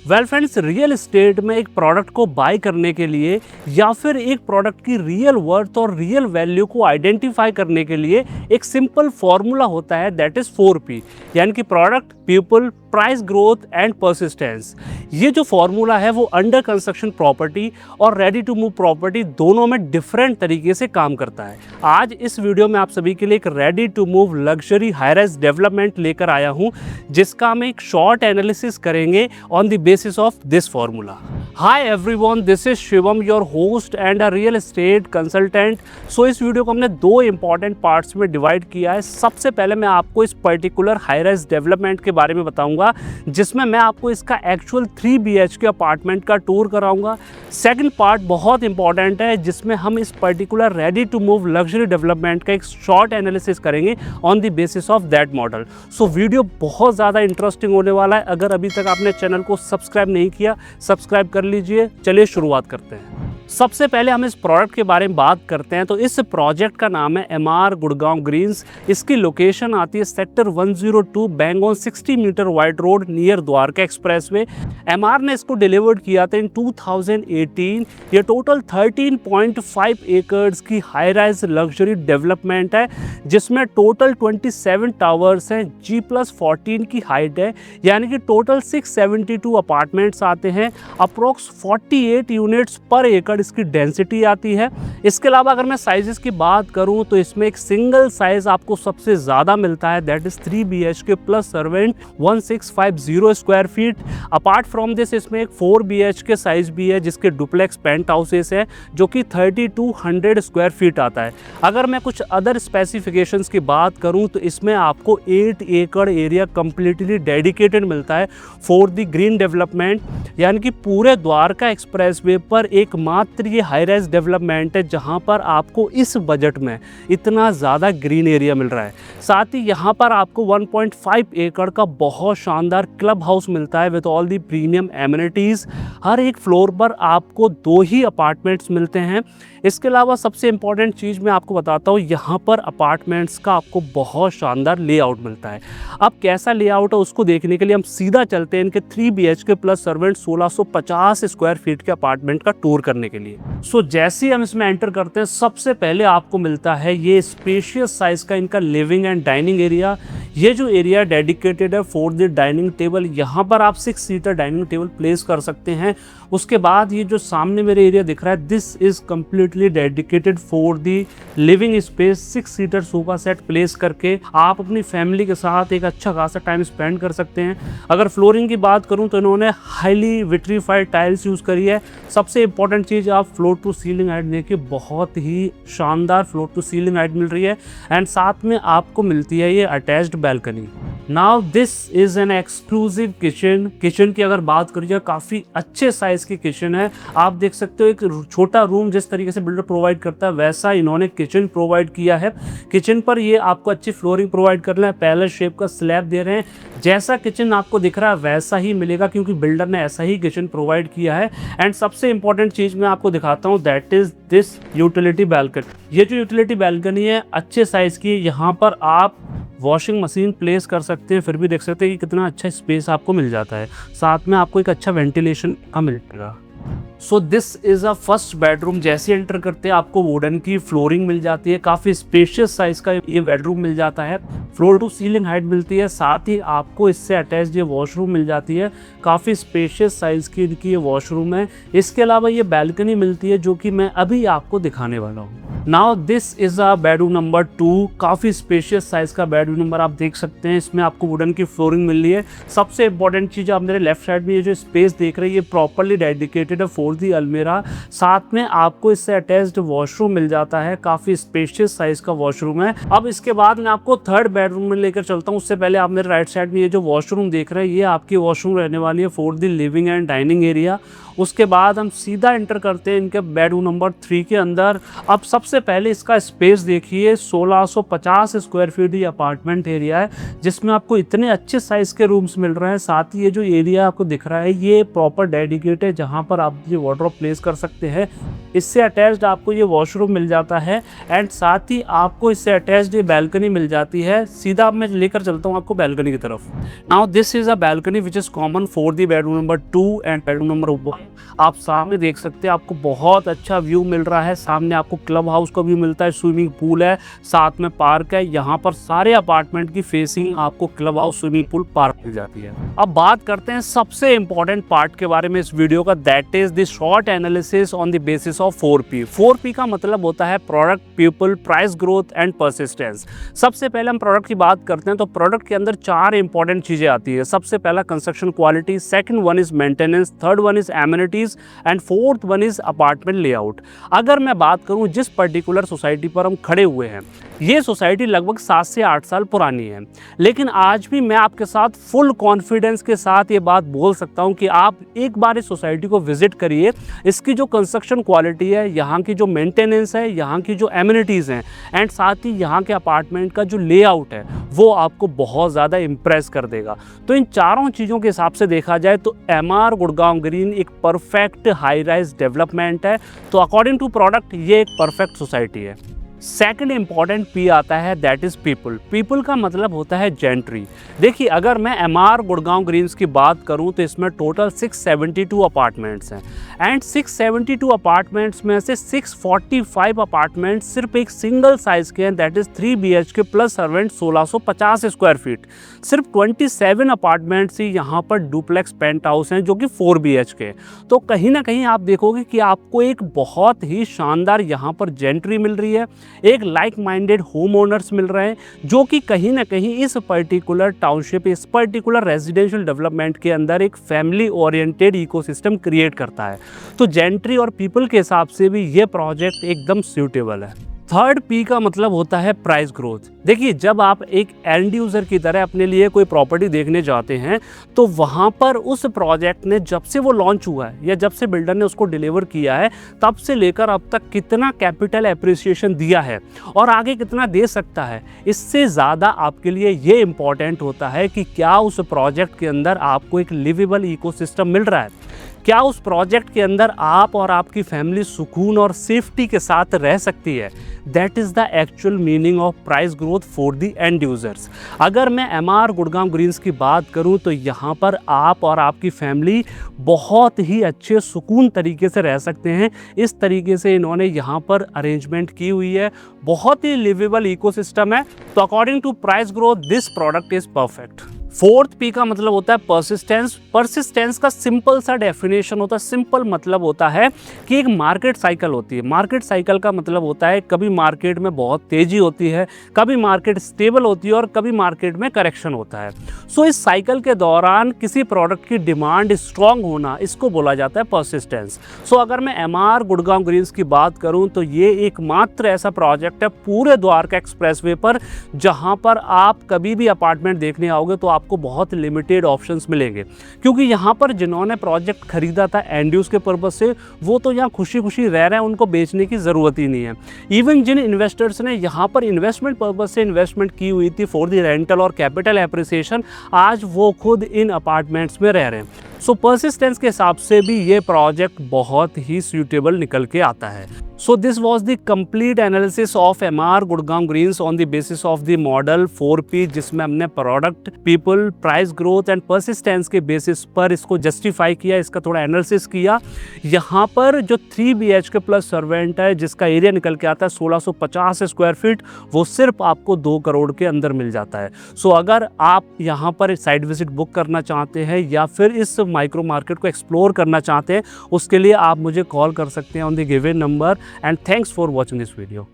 Well friends, real estate में एक product को बाय करने के लिए या फिर एक प्रोडक्ट की रियल वर्थ और रियल वैल्यू को आइडेंटिफाई करने के लिए एक सिंपल फॉर्मूला होता है, दैट इज 4P, यानी कि product, people, price growth and persistence. ये जो फॉर्मूला है वो अंडर कंस्ट्रक्शन प्रॉपर्टी और रेडी टू मूव प्रॉपर्टी दोनों में डिफरेंट तरीके से काम करता है। आज इस वीडियो में आप सभी के लिए एक ready to move luxury high rise development लेकर आया हूं, जिसका हम एक शॉर्ट एनालिसिस करेंगे on the basis of this formula. Hi everyone, this is Shivam, your host and a real estate consultant. So इस वीडियो को हमने दो इंपॉर्टेंट पार्ट्स में डिवाइड किया है। सबसे पहले मैं आपको इस पर्टिकुलर हाई राइज डेवलपमेंट के बारे में बताऊंगा, जिसमें मैं आपको इसका एक्चुअल 3 BHK अपार्टमेंट का टूर कराऊंगा। सेकंड पार्ट बहुत इंपॉर्टेंट है, जिसमें हम इस particular ready to move luxury development का एक शॉर्ट एनालिसिस करेंगे on the basis of that model. So video बहुत ज़्यादा इंटरेस्टिंग होने वाला है। अगर अभी तक आपने चैनल को सब्सक्राइब नहीं किया, सब्सक्राइब कर लीजिए। चलिए शुरुआत करते हैं। सबसे पहले हम इस प्रोडक्ट के बारे में बात करते हैं। तो इस प्रोजेक्ट का नाम है MR गुड़गांव ग्रीन्स। इसकी लोकेशन आती है सेक्टर 102 बैंगोन 60 metre wide road near Dwarka expressway. MR ने इसको डिलीवर्ड किया था इन 2018। ये टोटल 13.5 एकर्स की हाई राइज लग्जरी डेवलपमेंट है, जिसमें टोटल 27 टावर्स हैं, G+14 की हाइट है, यानी कि टोटल 672 अपार्टमेंट्स आते हैं। अप्रोक्स 48 यूनिट्स पर एकड़ इसकी डेंसिटी आती है। इसके अलावा अगर मैं साइजेस की बात करूं तो इसमें एक सिंगल साइज आपको सबसे ज़्यादा मिलता है, that is 3 BHK plus servant 1650 square feet. Apart from this इसमें एक 4 BHK साइज भी है, जिसके डुप्लेक्स पेंट हाउसेस है, जो कि 3200 स्क्वायर फीट आता है। अगर मैं कुछ अदर स्पेसिफिकेशंस की बात करूं तो इसमें आपको 8 एकड़ एरिया कंप्लीटली डेडिकेटेड मिलता है फॉर द ग्रीन डेवलपमेंट, यानी कि पूरे द्वारका एक्सप्रेसवे पर एकमात्र ये हाई राइज डेवलपमेंट है जहां पर आपको इस बजट में इतना ज़्यादा ग्रीन एरिया मिल रहा है। साथ ही यहाँ पर आपको 1.5 एकड़ का बहुत शानदार क्लब हाउस मिलता है with all the premium amenities. हर एक फ्लोर पर आपको 2 ही अपार्टमेंट्स मिलते हैं। इसके अलावा सबसे इंपॉर्टेंट चीज़ मैं आपको बताता हूँ, यहाँ पर अपार्टमेंट्स का आपको बहुत शानदार लेआउट मिलता है। अब कैसा लेआउट है उसको देखने के लिए हम सीधा चलते हैं इनके 3 BHK plus servant 1650 square feet के अपार्टमेंट का टूर करने के लिए। सो जैसे ही हम इसमें एंटर करते हैं, सबसे पहले आपको मिलता है ये स्पेशियस साइज का इनका लिविंग एंड डाइनिंग एरिया। ये जो एरिया डेडिकेटेड है फॉर द डाइनिंग टेबल, यहाँ पर आप 6 सीटर डाइनिंग टेबल प्लेस कर सकते हैं। उसके बाद ये जो सामने मेरे एरिया दिख रहा है, this is completely dedicated for the living space. 6 seater sofa set place करके आप अपनी फैमिली के साथ एक अच्छा खासा टाइम स्पेंड कर सकते हैं। अगर फ्लोरिंग की बात करूं तो इन्होंने हाईली विट्रीफाइड टाइल्स यूज़ करी है। सबसे इंपॉर्टेंट चीज़, आप फ्लोर टू सीलिंग हाइट देखिए, बहुत ही शानदार फ्लोर टू सीलिंग हाइट मिल रही है। एंड साथ में आपको मिलती है ये attached balcony. Now this is an exclusive kitchen. Kitchen की अगर बात करिए, काफ़ी अच्छे साइज़ की किचन है। आप देख सकते हो एक छोटा रूम जिस तरीके से बिल्डर प्रोवाइड करता है, वैसा इन्होंने किचन प्रोवाइड किया है। किचन पर ये आपको अच्छी फ्लोरिंग प्रोवाइड कर रहे हैं, पैलेस शेप का स्लैब दे रहे हैं। जैसा किचन आपको दिख रहा है वैसा ही मिलेगा, क्योंकि बिल्डर ने ऐसा ही किचन प्रोवाइड किया है। एंड सबसे इंपॉर्टेंट चीज़ मैं आपको दिखाता हूँ, that is this utility balcony. ये जो यूटिलिटी बैल्कनी है अच्छे साइज़ की है। यहाँ पर आप वॉशिंग मशीन प्लेस कर सकते हैं, फिर भी देख सकते हैं कि कितना अच्छा स्पेस आपको मिल जाता है। साथ में आपको एक अच्छा वेंटिलेशन का मिलेगा। So this is a first bedroom. जैसे एंटर करते हैं आपको वुडन की फ्लोरिंग मिल जाती है, काफ़ी स्पेशियस साइज़ का ये बेडरूम मिल जाता है। फ्लोर टू सीलिंग हाइट मिलती है, साथ ही आपको इससे अटैच ये वॉशरूम मिल जाती है। काफ़ी स्पेशियस साइज़ की इनकी ये वॉशरूम है। इसके अलावा ये बैल्कनी मिलती है, जो कि मैं अभी आपको दिखाने वाला हूँ। Now this is a bedroom number 2। काफ़ी स्पेशियस साइज़ का बेडरूम नंबर आप देख सकते हैं। इसमें आपको वुडन की फ्लोरिंग मिल रही है। सबसे इंपॉर्टेंट चीज़, आप मेरे लेफ्ट साइड में ये जो स्पेस देख रहे हैं, ये प्रॉपरली डेडिकेटेड है फॉर दी अलमीरा। साथ में आपको इससे अटैच्ड वॉशरूम मिल जाता है, काफ़ी स्पेशियस साइज़ का वॉशरूम है। अब इसके बाद मैं आपको थर्ड बेडरूम में लेकर चलता हूँ। उससे पहले आप मेरे राइट साइड में ये जो वॉशरूम देख रहे हैं, ये आपकी वॉशरूम रहने वाली है for the living and dining area. उसके बाद हम सीधा एंटर करते हैं इनके बेडरूम नंबर 3 के अंदर। अब सबसे सबसे पहले इसका स्पेस देखिए, 1650 स्क्वायर फीट ये अपार्टमेंट एरिया है, जिसमें आपको इतने अच्छे साइज के रूम्स मिल रहे हैं। साथ ही ये जो एरिया आपको दिख रहा है ये प्रॉपर डेडिकेटेड है, जहाँ पर आप ये वार्डरोब प्लेस कर सकते हैं। इससे अटैच्ड आपको ये वॉशरूम मिल जाता है एंड साथ ही आपको इससे अटैच्ड ये बैल्कनी मिल जाती है। सीधा मैं लेकर चलता हूँ आपको बैल्कनी की तरफ। Now this is a balcony which is common for the bedroom number 2 and bedroom number 1। आप सामने देख सकते हैं, आपको बहुत अच्छा व्यू मिल रहा है। सामने आपको क्लब हाउस का व्यू मिलता है, स्विमिंग पूल है, साथ में पार्क है। यहाँ पर सारे अपार्टमेंट की फेसिंग आपको club house, swimming pool, park मिल जाती है। अब बात करते हैं सबसे इंपॉर्टेंट पार्ट के बारे में इस वीडियो का, that is the short analysis on the basis of 4P। 4P का मतलब होता है product, people, price growth and persistence. सबसे पहले हम प्रोडक्ट की बात करते हैं तो प्रोडक्ट के अंदर 4 इंपॉर्टेंट चीजें आती है। सबसे पहला construction quality, second one is maintenance, third one is amenities and fourth one is apartment layout. अगर मैं बात करूं जिस पर्टिकुलर सोसाइटी पर हम खड़े हुए हैं, ये सोसाइटी लगभग 7 से 8 साल पुरानी है, लेकिन आज भी मैं आपके साथ फुल कॉन्फिडेंस के साथ ये बात बोल सकता हूँ कि आप एक बार इस सोसाइटी को विजिट करिए। इसकी जो कंस्ट्रक्शन क्वालिटी है, यहाँ की जो मेंटेनेंस है, यहाँ की जो एमिनिटीज़ हैं एंड साथ ही यहाँ के अपार्टमेंट का जो लेआउट है, वो आपको बहुत ज़्यादा इम्प्रेस कर देगा। तो इन चारों चीज़ों के हिसाब से देखा जाए तो MR गुड़गांव ग्रीन एक परफेक्ट हाई राइज डेवलपमेंट है। तो अकॉर्डिंग टू प्रोडक्ट ये एक परफेक्ट सोसाइटी है। सेकंड इंपॉर्टेंट पी आता है, दैट इज पीपल। पीपल का मतलब होता है जेंट्री। देखिए, अगर मैं MR गुड़गांव ग्रीन्स की बात करूं तो इसमें टोटल 672 अपार्टमेंट्स हैं एंड 672 अपार्टमेंट्स में से 645 अपार्टमेंट्स सिर्फ एक सिंगल साइज के हैं, that is 3 BHK plus servant 1650 square feet. सिर्फ 27 अपार्टमेंट्स ही यहाँ पर डुप्लेक्स पेंट हाउस हैं जो कि 4 BHK। तो कहीं ना कहीं आप देखोगे कि आपको एक बहुत ही शानदार यहाँ पर जेंट्री मिल रही है, एक लाइक माइंडेड होम ओनर्स मिल रहे हैं जो कि कहीं ना कहीं इस पर्टिकुलर टाउनशिप, इस पर्टिकुलर रेजिडेंशियल डेवलपमेंट के अंदर एक फैमिली ओरिएंटेड इकोसिस्टम क्रिएट करता है। तो जेंट्री और पीपल के हिसाब से भी ये प्रोजेक्ट एकदम सूटेबल है। थर्ड पी का मतलब होता है प्राइस ग्रोथ। देखिए, जब आप एक एंड यूज़र की तरह अपने लिए कोई प्रॉपर्टी देखने जाते हैं तो वहाँ पर उस प्रोजेक्ट ने जब से वो लॉन्च हुआ है या जब से बिल्डर ने उसको डिलीवर किया है तब से लेकर अब तक कितना कैपिटल एप्रिसिएशन दिया है और आगे कितना दे सकता है, इससे ज़्यादा आपके लिए ये इम्पॉर्टेंट होता है कि क्या उस प्रोजेक्ट के अंदर आपको एक लिवेबल इकोसिस्टम मिल रहा है, क्या उस प्रोजेक्ट के अंदर आप और आपकी फैमिली सुकून और सेफ्टी के साथ रह सकती है। That is the actual meaning of price growth for the end users. अगर मैं MR गुड़गांव ग्रीन्स की बात करूं तो यहाँ पर आप और आपकी फैमिली बहुत ही अच्छे सुकून तरीके से रह सकते हैं। इस तरीके से इन्होंने यहाँ पर अरेंजमेंट की हुई है, बहुत ही लिवेबल इकोसिस्टम है। तो according to price growth this product is perfect. Fourth P का मतलब होता है परसिस्टेंस। परसिस्टेंस का सिंपल सा डेफिनेशन होता है, सिंपल मतलब होता है कि एक मार्केट साइकिल होती है। मार्केट साइकिल का मतलब होता है कभी मार्केट में बहुत तेजी होती है, कभी मार्केट स्टेबल होती है और कभी मार्केट में करेक्शन होता है। सो इस साइकिल के दौरान किसी प्रोडक्ट की डिमांड स्ट्रांग होना, इसको बोला जाता है परसिस्टेंस। सो अगर मैं MR गुड़गांव ग्रीन्स की बात करूं तो ये एकमात्र ऐसा प्रोजेक्ट है पूरे द्वारका एक्सप्रेसवे पर जहां पर आप कभी भी अपार्टमेंट देखने आओगे तो आपको बहुत लिमिटेड ऑप्शंस मिलेंगे, क्योंकि यहाँ पर जिन्होंने प्रोजेक्ट खरीदा था एंड यूज के पर्पज से वो तो यहाँ खुशी खुशी रह रहे हैं, उनको बेचने की ज़रूरत ही नहीं है। इवन जिन इन्वेस्टर्स ने यहाँ पर इन्वेस्टमेंट पर्पज से इन्वेस्टमेंट की हुई थी फॉर द रेंटल और कैपिटल एप्रिसिएशन, आज वो खुद इन अपार्टमेंट्स में रह रहे हैं। सो परसिस्टेंस के हिसाब से भी ये प्रोजेक्ट बहुत ही सूटेबल निकल के आता है। So this was the complete analysis of MR Gurgaon Greens on the basis of the model 4P, जिसमें हमने product, people, price growth and persistence के बेसिस पर इसको जस्टिफाई किया, इसका थोड़ा एनालिसिस किया। यहाँ पर जो 3 BHK प्लस सर्वेंट है जिसका एरिया निकल के आता है 1650 स्क्वायर फीट, वो सिर्फ आपको 2 करोड़ के अंदर मिल जाता है। सो अगर आप यहाँ पर साइट विजिट बुक करना चाहते हैं या फिर इस माइक्रो मार्केट को एक्सप्लोर करना चाहते हैं, उसके लिए आप मुझे कॉल कर सकते हैं on the given number. And thanks for watching this video.